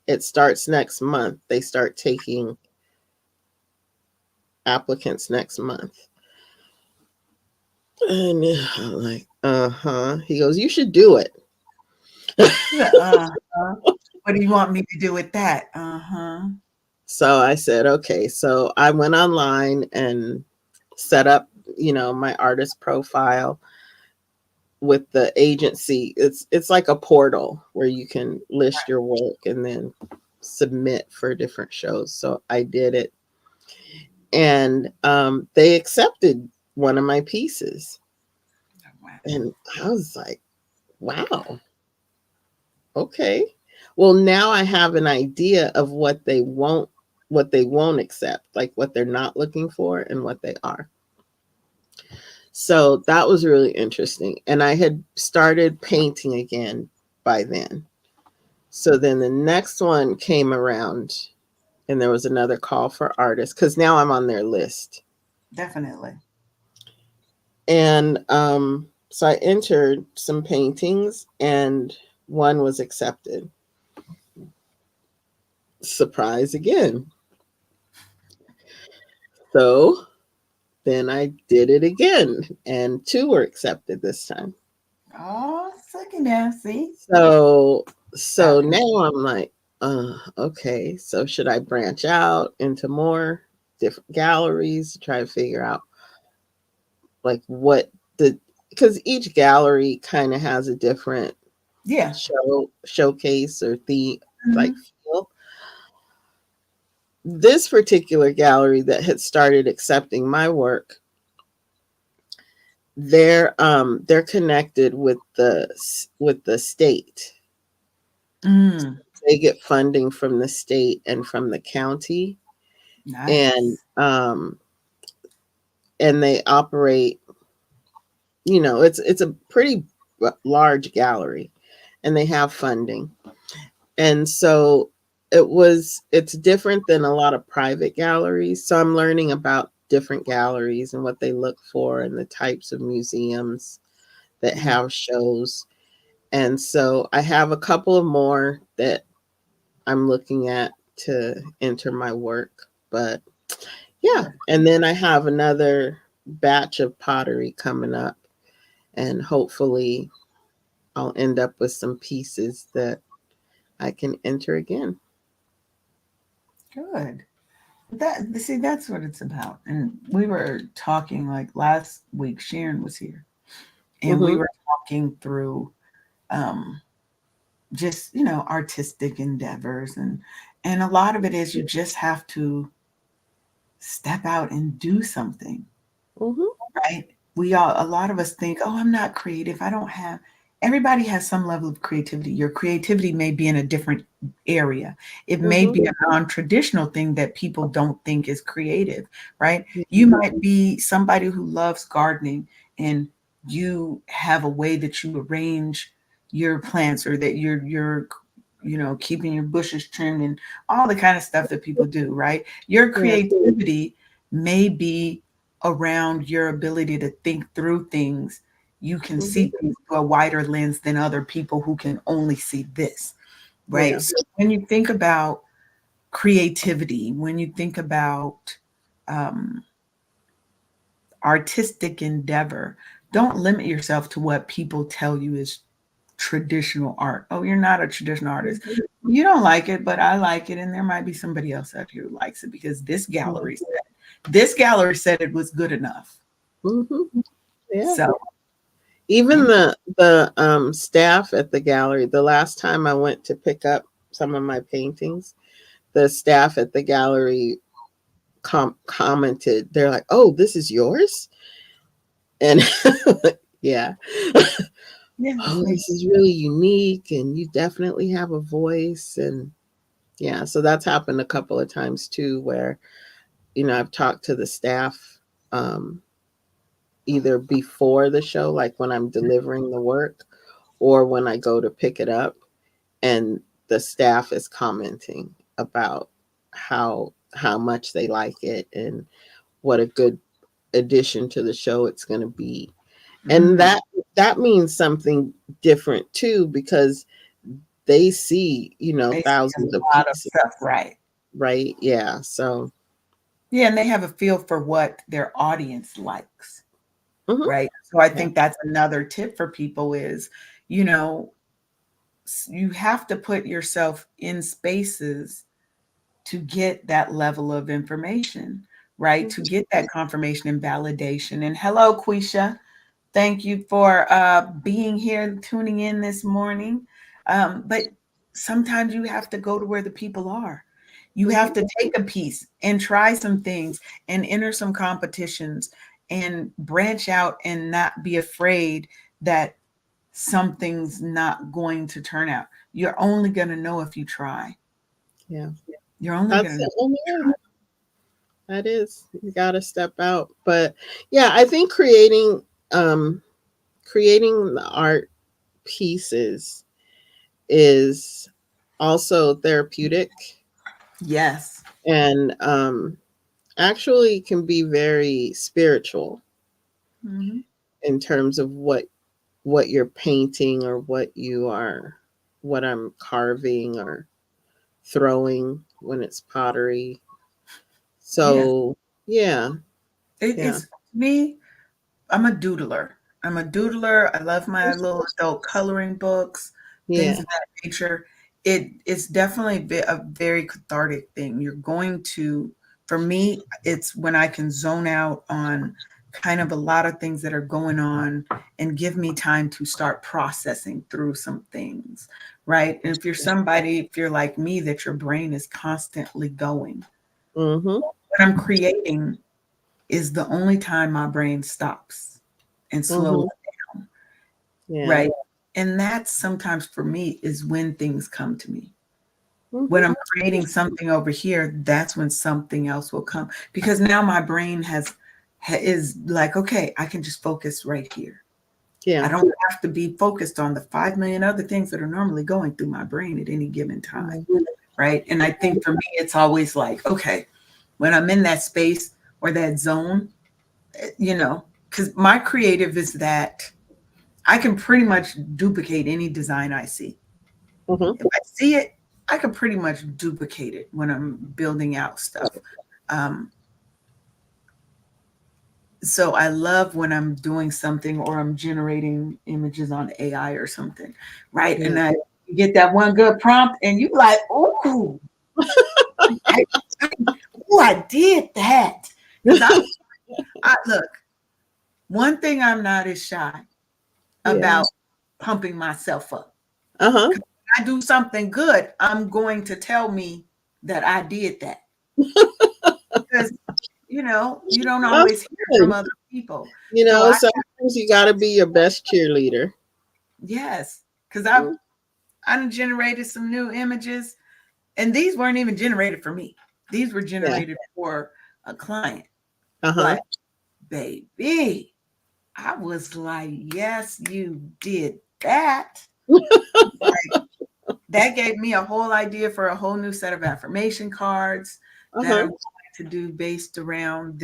it starts next month. They start taking applicants next month. And I'm like, uh-huh. He goes, you should do it. What do you want me to do with that? Uh-huh. So I said, okay. So I went online and set up, my artist profile with the agency. It's like a portal where you can list your work and then submit for different shows. So I did it. And they accepted one of my pieces. And I was like, wow. Okay. Well, now I have an idea of what they won't accept, like what they're not looking for and what they are. So that was really interesting. And I had started painting again by then. So then the next one came around and there was another call for artists because now I'm on their list. Definitely. And so I entered some paintings and one was accepted. Surprise again. So then I did it again and 2 were accepted this time. Oh, second now, see? So now I'm like, okay, so should I branch out into more different galleries to try to figure out like because each gallery kind of has a different showcase or theme, like feel. This particular gallery that had started accepting my work, they're connected with the state. Mm. They get funding from the state and from the county. Nice. And they operate, it's a pretty large gallery and they have funding. And so it's different than a lot of private galleries. So I'm learning about different galleries and what they look for and the types of museums that have shows. And so I have a couple of more that I'm looking at to enter my work. But yeah, and then I have another batch of pottery coming up and hopefully I'll end up with some pieces that I can enter again. Good. That's what it's about. And we were talking like last week, Sharon was here and we were talking through just, artistic endeavors and a lot of it is you just have to step out and do something. Right? A lot of us think, oh, I'm not creative. Everybody has some level of creativity. Your creativity may be in a different area. It may be a non-traditional thing that people don't think is creative, right? You might be somebody who loves gardening and you have a way that you arrange your plants or that you're keeping your bushes trimmed and all the kind of stuff that people do, right? Your creativity may be around your ability to think through things. You can see things through a wider lens than other people who can only see this, right? So when you think about creativity, when you think about artistic endeavor, don't limit yourself to what people tell you is traditional art. Oh, you're not a traditional artist. You don't like it, but I like it. And there might be somebody else out here who likes it because this gallery said it was good enough. Yeah. So even the staff at the gallery, the last time I went to pick up some of my paintings, the staff at the gallery commented, they're like, oh, this is yours? And yeah. Oh, this is really unique and you definitely have a voice. And yeah, so that's happened a couple of times too, where, I've talked to the staff um, either before the show, like when I'm delivering the work, or when I go to pick it up, and the staff is commenting about how much they like it and what a good addition to the show it's going to be. And Mm. that means something different too, because they see, They see thousands of a lot of pieces, stuff, right? right? Yeah. So, Yeah, and they have a feel for what their audience likes, mhm, right? So I yeah. think that's another tip for people is, you know, you have to put yourself in spaces to get that level of information, right? To Mhm. get that confirmation and validation. And hello, Quisha. Thank you for being here, tuning in this morning. But sometimes you have to go to where the people are. You have Mhm. to take a piece and try some things and enter some competitions and branch out and not be afraid that something's not going to turn out. You're only going to know if you try. Yeah. You're only That's going to know. the only way. That is, you got to step out. But yeah, I think um creating the art pieces is also therapeutic, Yes. and actually can be very spiritual Mhm. in terms of what you're painting, or what I'm carving or throwing when it's pottery. Yeah. So yeah, yeah, It's me. I'm a doodler. I'm a doodler. I love my little adult coloring books, things yeah. of that nature. It's definitely a very cathartic thing. You're going to, for me, it's when I can zone out on kind of a lot of things that are going on and give me time to start processing through some things, right? And if you're somebody, if you're like me, that your brain is constantly going, Mm-hmm. when I'm creating is the only time my brain stops and slows Mm-hmm. down, Yeah. right? And that's sometimes for me is when things come to me. When Mm-hmm. I'm creating something over here, that's when something else will come because now my brain is like, okay, I can just focus right here. I Yeah. don't have to be focused on the 5 million other things that are normally going through my brain at any given time, Mm-hmm. right? And I think for me, it's always like, okay, when I'm in that space or that zone, because my creative is that I can pretty much duplicate any design I see. Mm-hmm. If I see it, I can pretty much duplicate it when I'm building out stuff. Um, so I love when I'm doing something or I'm generating images on AI or something, right? Yeah. And I you get that one good prompt, and you like, ooh, I, I did that because I look. One thing I'm not is shy Yeah. about pumping myself up. Uh-huh. I do something good, I'm going to tell me that I did that because you don't That's always hear from good. other people. So Sometimes you got to be your best cheerleader. yes, because I done generated some new images, and these weren't even generated for me. These were Yeah. generated for a client. Uh-huh. But baby, I was like, yes, you did that. Like, that gave me a whole idea for a whole new set of affirmation cards that I'm Uh-huh. going to do based around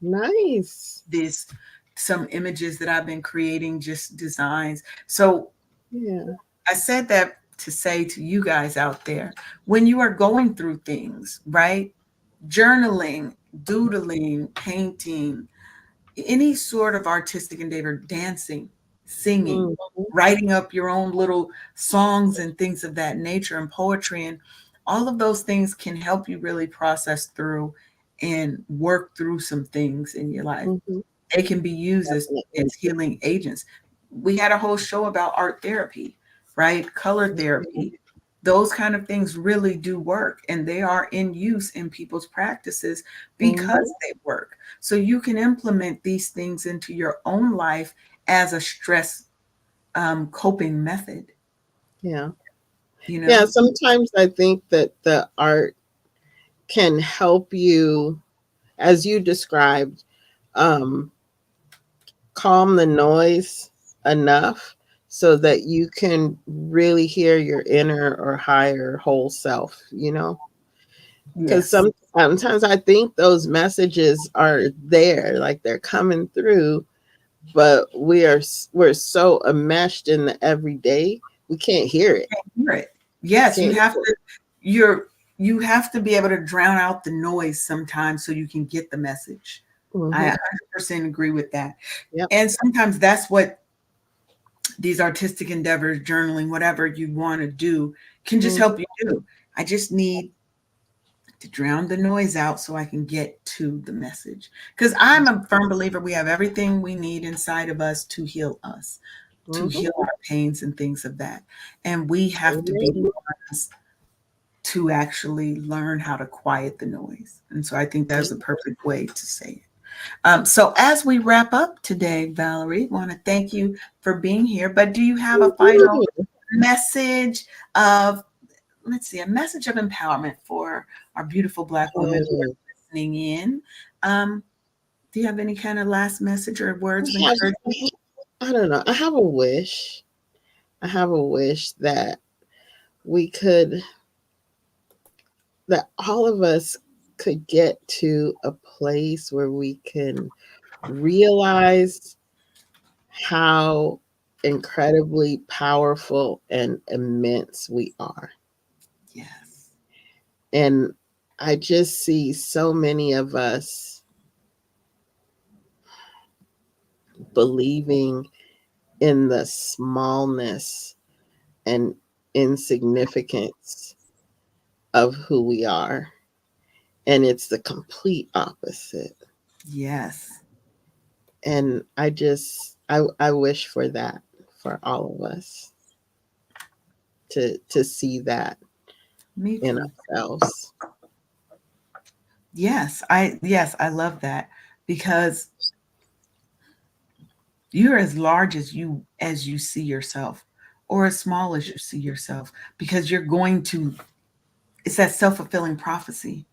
Nice. this some images that I've been creating, just designs. So Yeah. I said that to say to you guys out there, when you are going through things, right? Journaling, doodling, painting, any sort of artistic endeavor, dancing, singing, Mm-hmm. writing up your own little songs and things of that nature, and poetry, and all of those things can help you really process through and work through some things in your life. Mm-hmm. They can be used Definitely. as healing agents. We had a whole show about art therapy, right? Color Mm-hmm. therapy. Those kind of things really do work, and they are in use in people's practices Mm-hmm. because they work. So you can implement these things into your own life as a stress coping method, Yeah. you Yeah. know? Sometimes I think that the art can help you, as you described, um, calm the noise enough so that you can really hear your inner or higher whole self, you know? Because Yes. sometimes I think those messages are there, like they're coming through, but we're so enmeshed in the everyday, we can't hear it. Hear it. Yes, Can't hear it. you're you have to be able to drown out the noise sometimes so you can get the message. I Mhm. 100% agree with that. Yep. And sometimes that's what these artistic endeavors, journaling, whatever you want to do, can just Mhm. help you do. I just need to drown the noise out so I can get to the message. Because I'm a firm believer we have everything we need inside of us to heal us, to Mhm. heal our pains and things of that. And we have to be the Amen. ones to actually learn how to quiet the noise. And so I think that's a perfect way to say it. So as we wrap up today, Valerie, I want to thank you for being here. But do you have a final message of, let's see, a message of empowerment for our beautiful Black women who are Mhm. listening in? Do you have any kind of last message or words of I have, encouragement? I don't know. I have a wish. I have a wish that we could, that all of us could get to a place where we can realize how incredibly powerful and immense we are. Yes. And I just see so many of us believing in the smallness and insignificance of who we are. And it's the complete opposite. Yes. And I wish for that for all of us to see that Me in too. ourselves. Yes, I love that because you're as large as you see yourself or as small as you see yourself because you're going to, it's that self-fulfilling prophecy.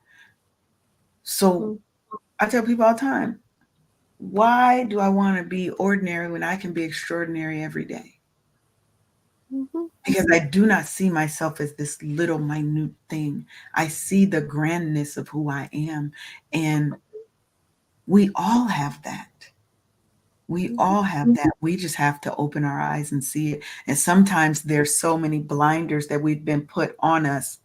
So Mhm. I tell people all the time, why do I want to be ordinary when I can be extraordinary every day? Mhm. Because I do not see myself as this little minute thing. I see the grandness of who I am. And we all have that. We Mhm. all have that. We just have to open our eyes and see it. And sometimes there's so many blinders that we've been put on us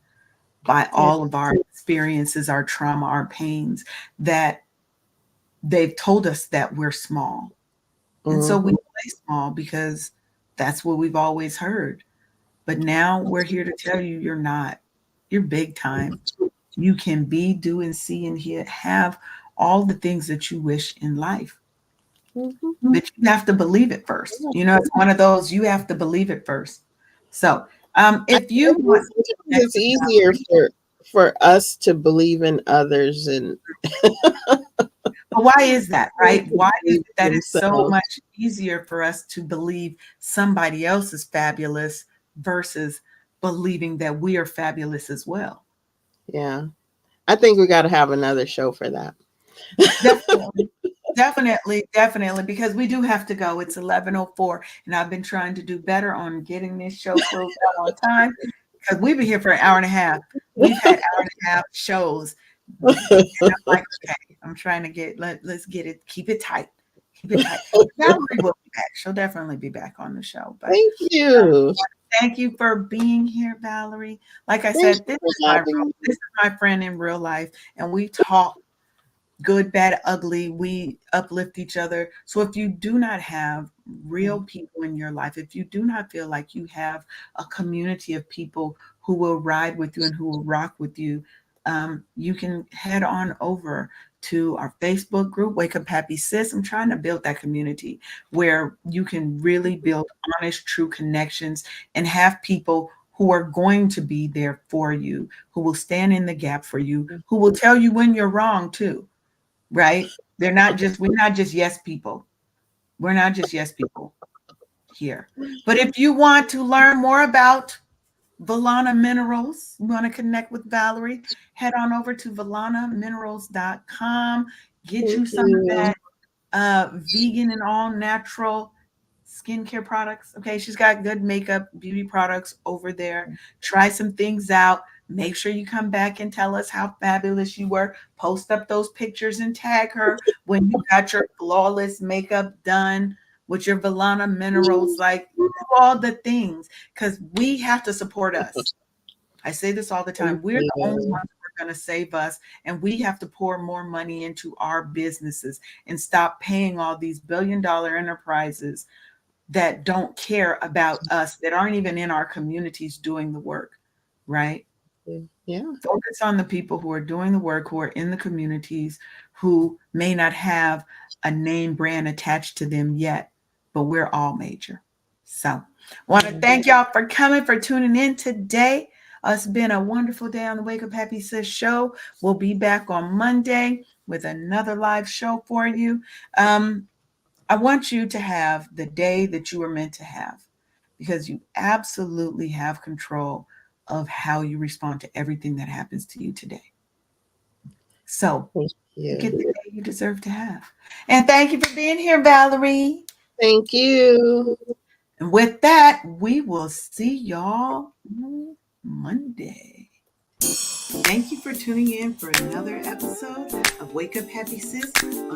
by Yeah. all of our experiences, our trauma, our pains, that they've told us that we're small. And so we Mhm. play small because that's what we've always heard. But now we're here to tell you you're not. You're big time. You can be, do, and see and hear, have all the things that you wish in life. Mhm. But you have to believe it first. You know, it's one of those you have to believe it first. So, I if you think want to sometimes connect it's with easier Valerie, for us to believe in others and but why is that, right? to Why is believe it that in it's so themselves. much easier for us to believe somebody else is fabulous versus believing that we are fabulous as well? Yeah. I think we got to have another show for that. Definitely. Definitely, because we do have to go. It's 11:04, and I've been trying to do better on getting this show closed out on time because we've been here for an hour and a half. We've had hour and a half shows, and I'm like, okay, I'm trying to let's get it, keep it tight, keep it tight. Valerie will be back. She'll definitely be back on the show. But Thank you. thank you for being here, Valerie. Like I Thank said, you for having me. this is my friend in real life, and we talk good, bad, ugly. We uplift each other. So if you do not have real people in your life, if you do not feel like you have a community of people who will ride with you and who will rock with you, you can head on over to our Facebook group, Wake Up Happy Sis. I'm trying to build that community where you can really build honest, true connections and have people who are going to be there for you, who will stand in the gap for you, who will tell you when you're wrong too, right? We're not just yes people. We're not just yes people here. But if you want to learn more about Valana Minerals, you want to connect with Valerie, head on over to ValanaMinerals.com. Get Thank you some of you. that vegan and all natural skincare products. Okay, she's got good makeup, beauty products over there. Try some things out. Make sure you come back and tell us how fabulous you were. Post up those pictures and tag her when you got your flawless makeup done with your Valana minerals. Like, do all the things because we have to support us. I say this all the time. Thank We're the only you. ones who are going to save us, and we have to pour more money into our businesses and stop paying all these billion-dollar enterprises that don't care about us, that aren't even in our communities doing the work, right? Yeah. Focus on the people who are doing the work, who are in the communities, who may not have a name brand attached to them yet, but we're all major. So I want to thank y'all for coming, for tuning in today. It's been a wonderful day on the Wake Up Happy Sis show. We'll be back on Monday with another live show for you. I want you to have the day that you were meant to have because you absolutely have control of how you respond to everything that happens to you today. So Thank get the you. day you deserve to have. And thank you for being here, Valerie. Thank you. And with that, we will see y'all Monday. Thank you for tuning in for another episode of Wake Up Happy Sis on